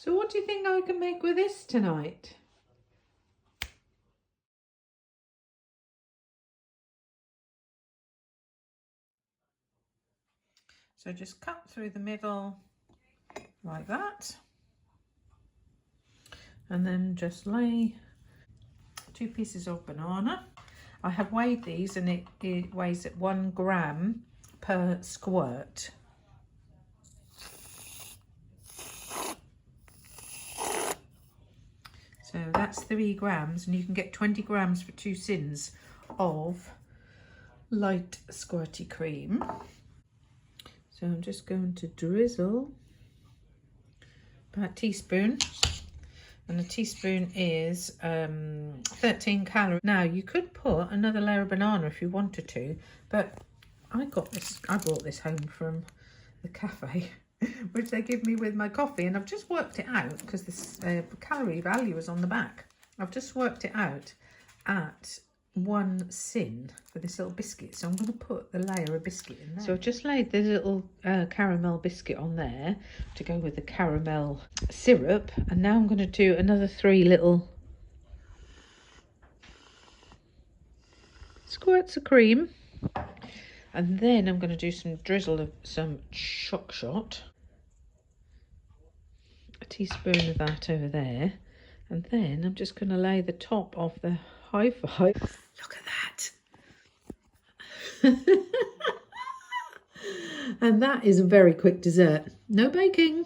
So what do you think I can make with this tonight? So just cut through the middle like that. And then just lay 2 pieces of banana. I have weighed these and it weighs at 1 gram per squirt. So that's 3 grams, and you can get 20 grams for 2 sins of light squirty cream. So I'm just going to drizzle about a teaspoon. And a teaspoon is 13 calories. Now you could put another layer of banana if you wanted to, but I brought this home from the cafe, which they give me with my coffee, and I've just worked it out because this calorie value is on the back. I've just worked it out at 1 sin for this little biscuit, so I'm going to put the layer of biscuit in there. So I've just laid the little caramel biscuit on there to go with the caramel syrup, and now I'm going to do another 3 little squirts of cream, and then I'm going to do some drizzle of some choc-shot, a teaspoon of that over there, and then I'm just going to lay the top of the hi-fi. Look at that. And that is a very quick dessert. No baking.